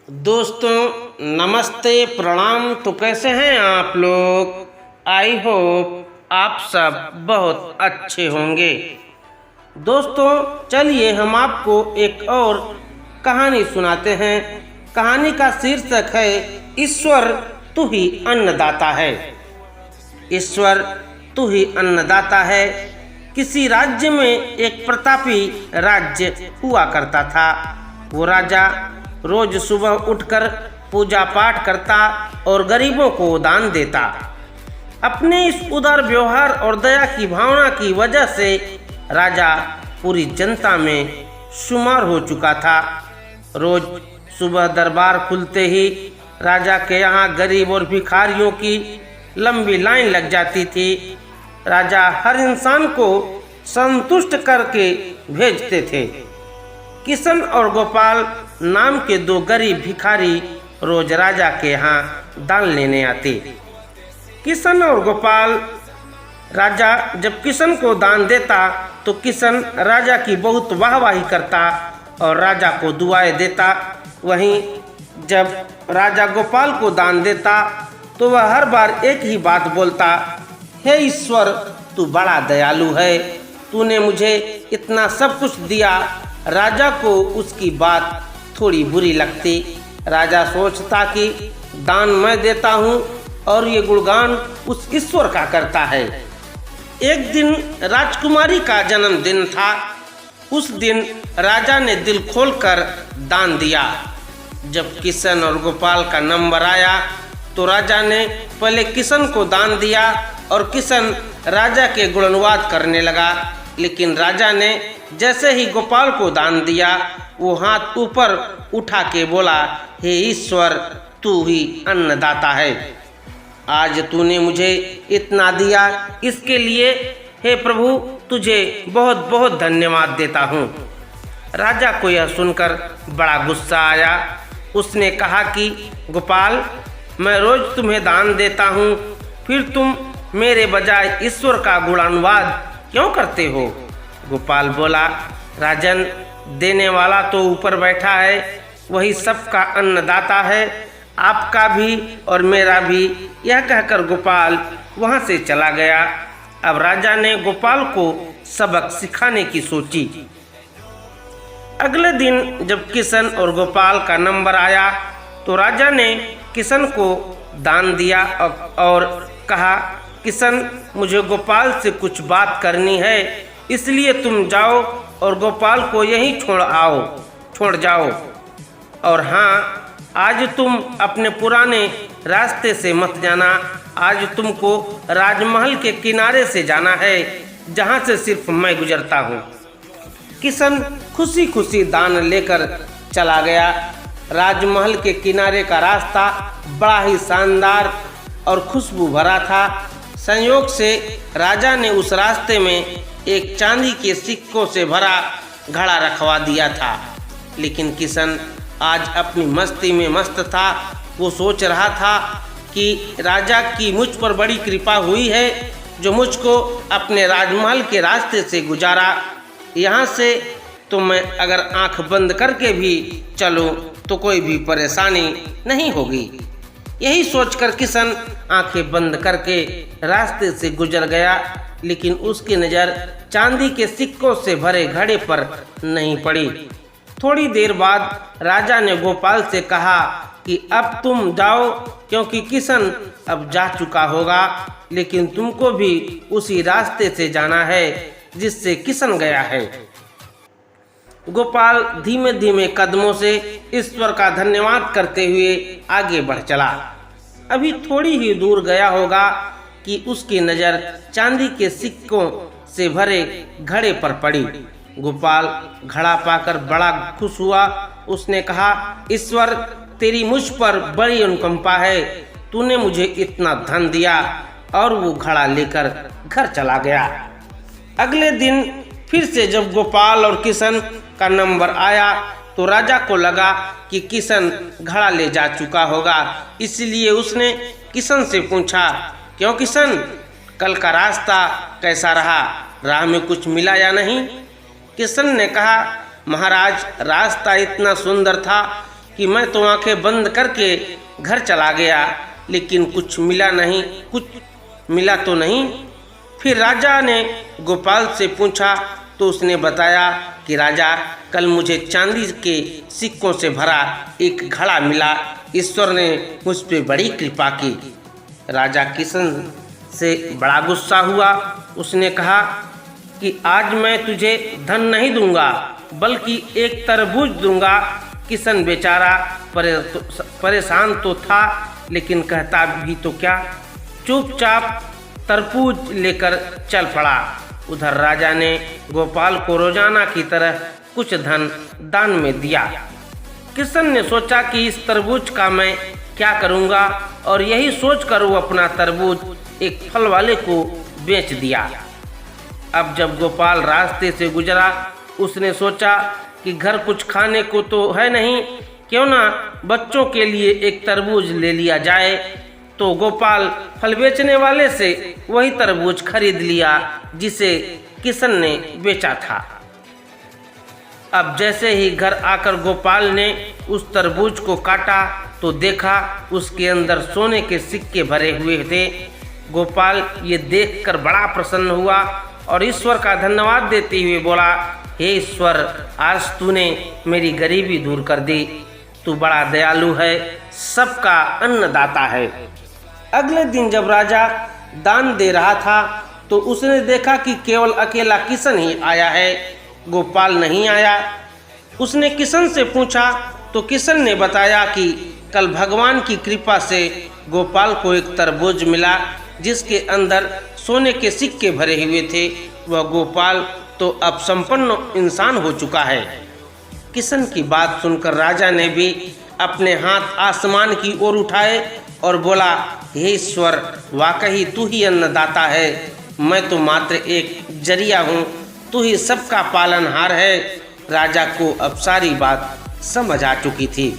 दोस्तों नमस्ते प्रणाम। तो कैसे हैं आप लोग? आई होप आप सब बहुत अच्छे होंगे। दोस्तों चलिए हम आपको एक और कहानी सुनाते हैं। कहानी का शीर्षक है ईश्वर तू ही अन्नदाता है। ईश्वर तू ही अन्नदाता है। किसी राज्य में एक प्रतापी राज्य हुआ करता था। वो राजा रोज सुबह उठकर पूजा पाठ करता और गरीबों को दान देता। अपने इस उदार व्यवहार और दया की भावना की वजह से राजा पूरी जनता में शुमार हो चुका था। रोज सुबह दरबार खुलते ही राजा के यहाँ गरीब और भिखारियों की लंबी लाइन लग जाती थी। राजा हर इंसान को संतुष्ट करके भेजते थे। किशन और गोपाल नाम के दो गरीब भिखारी रोज राजा के यहाँ दान लेने आते। किशन और गोपाल राजा जब किशन को दान देता तो किशन राजा की बहुत वाहवाही करता और राजा को दुआएं देता। वहीं जब राजा गोपाल को दान देता तो वह हर बार एक ही बात बोलता, हे ईश्वर तू बड़ा दयालु है, तूने मुझे इतना सब कुछ दिया। राजा को उसकी बात थोड़ी बुरी लगती। राजा सोचता कि दान मैं देता हूँ और ये गुणगान उस ईश्वर का करता है। एक दिन राजकुमारी का जन्मदिन था। उस दिन राजा ने दिल खोलकर दान दिया। जब किशन और गोपाल का नंबर आया तो राजा ने पहले किशन को दान दिया और किशन राजा के गुणगान करने लगा। लेकिन राजा ने जैसे ही गोपाल को दान दिया वो हाथ ऊपर उठा के बोला, हे ईश्वर तू ही अन्नदाता है। आज तूने मुझे इतना दिया, इसके लिए हे प्रभु तुझे बहुत बहुत धन्यवाद देता हूँ। राजा को यह सुनकर बड़ा गुस्सा आया। उसने कहा कि गोपाल मैं रोज तुम्हें दान देता हूँ, फिर तुम मेरे बजाय ईश्वर का गुणानुवाद क्यों करते हो? गोपाल बोला, राजन देने वाला तो ऊपर बैठा है, वही सबका अन्नदाता है, आपका भी और मेरा भी। यह कहकर गोपाल वहां से चला गया। अब राजा ने गोपाल को सबक सिखाने की सोची। अगले दिन जब किशन और गोपाल का नंबर आया तो राजा ने किशन को दान दिया और कहा, किशन मुझे गोपाल से कुछ बात करनी है, इसलिए तुम जाओ और गोपाल को यहीं छोड़ जाओ। और हाँ, आज तुम अपने पुराने रास्ते से मत जाना। आज तुमको राजमहल के किनारे से जाना है, जहाँ से सिर्फ मैं गुजरता हूँ। किशन खुशी खुशी दान लेकर चला गया। राजमहल के किनारे का रास्ता बड़ा ही शानदार और खुशबू भरा था। संयोग से राजा ने उस रास्ते में एक चांदी के सिक्कों से भरा घड़ा रखवा दिया था। लेकिन किशन आज अपनी मस्ती में मस्त था। वो सोच रहा था कि राजा की मुझ पर बड़ी कृपा हुई है जो मुझको अपने राजमहल के रास्ते से गुजारा। यहाँ से तो मैं अगर आंख बंद करके भी चलूँ तो कोई भी परेशानी नहीं होगी। यही सोचकर किशन आंखें बंद करके रास्ते से गुजर गया। लेकिन उसकी नज़र चांदी के सिक्कों से भरे घड़े पर नहीं पड़ी। थोड़ी देर बाद राजा ने गोपाल से कहा कि अब तुम जाओ, क्योंकि किशन अब जा चुका होगा, लेकिन तुमको भी उसी रास्ते से जाना है जिससे किशन गया है। गोपाल धीमे धीमे कदमों से ईश्वर का धन्यवाद करते हुए आगे बढ़ चला। अभी थोड़ी ही दूर गया होगा कि उसकी नज़र चांदी के सिक्कों से भरे घड़े पर पड़ी। गोपाल घड़ा पाकर बड़ा खुश हुआ। उसने कहा, ईश्वर तेरी मुझ पर बड़ी अनुकंपा है, तूने मुझे इतना धन दिया। और वो घड़ा लेकर घर चला गया। अगले दिन फिर से जब गोपाल और किशन का नंबर आया तो राजा को लगा कि किशन घड़ा ले जा चुका होगा। इसलिए उसने किशन से पूछा, क्यों किशन, कल का रास्ता कैसा रहा? राह में कुछ मिला या नहीं? किशन ने कहा, महाराज रास्ता इतना सुंदर था कि मैं तो आंखें बंद करके घर चला गया, लेकिन कुछ मिला तो नहीं। फिर राजा ने गोपाल से पूछा तो उसने बताया कि राजा, कल मुझे चांदी के सिक्कों से भरा एक घड़ा मिला। ईश्वर ने मुझ पे बड़ी कृपा की। राजा किशन से बड़ा गुस्सा हुआ। उसने कहा कि आज मैं तुझे धन नहीं दूंगा, बल्कि एक तरबूज दूंगा। किशन बेचारा परेशान तो था, लेकिन कहता भी तो क्या, चुपचाप तरबूज लेकर चल पड़ा। उधर राजा ने गोपाल को रोजाना की तरह कुछ धन दान में दिया। किशन ने सोचा कि इस तरबूज का मैं क्या करूंगा, और यही सोचकर वो अपना तरबूज एक फल वाले को बेच दिया। अब जब गोपाल रास्ते से गुजरा, उसने सोचा कि घर कुछ खाने को तो है नहीं, क्यों ना बच्चों के लिए एक तरबूज ले लिया जाए। तो गोपाल फल बेचने वाले से वही तरबूज खरीद लिया जिसे किशन ने बेचा था। अब जैसे ही घर आकर गोपाल ने उस तरबूज को काटा तो देखा उसके अंदर सोने के सिक्के भरे हुए थे। गोपाल ये देखकर बड़ा प्रसन्न हुआ और ईश्वर का धन्यवाद देते हुए बोला, हे ईश्वर, आज तूने मेरी गरीबी दूर कर दी। तू बड़ा दयालु है, सबका अन्नदाता है। अगले दिन जब राजा दान दे रहा था तो उसने देखा कि केवल अकेला किशन ही आया है, गोपाल नहीं आया। उसने किशन से पूछा तो किशन ने बताया कि कल भगवान की कृपा से गोपाल को एक तरबूज मिला जिसके अंदर सोने के सिक्के भरे हुए थे। वह गोपाल तो अब संपन्न इंसान हो चुका है। किशन की बात सुनकर राजा ने भी अपने हाथ आसमान की ओर उठाए और बोला, हे ईश्वर, वाकई तू ही अन्नदाता है, मैं तो मात्र एक जरिया हूँ, तू ही सबका पालनहार है। राजा को अब सारी बात समझ आ चुकी थी।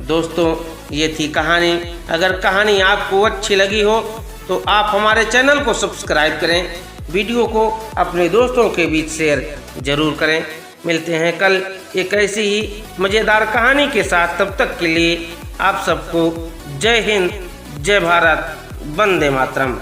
दोस्तों, ये थी कहानी। अगर कहानी आपको अच्छी लगी हो तो आप हमारे चैनल को सब्सक्राइब करें, वीडियो को अपने दोस्तों के बीच शेयर जरूर करें। मिलते हैं कल एक ऐसी ही मज़ेदार कहानी के साथ। तब तक के लिए आप सबको जय हिंद, जय भारत, वंदे मातरम।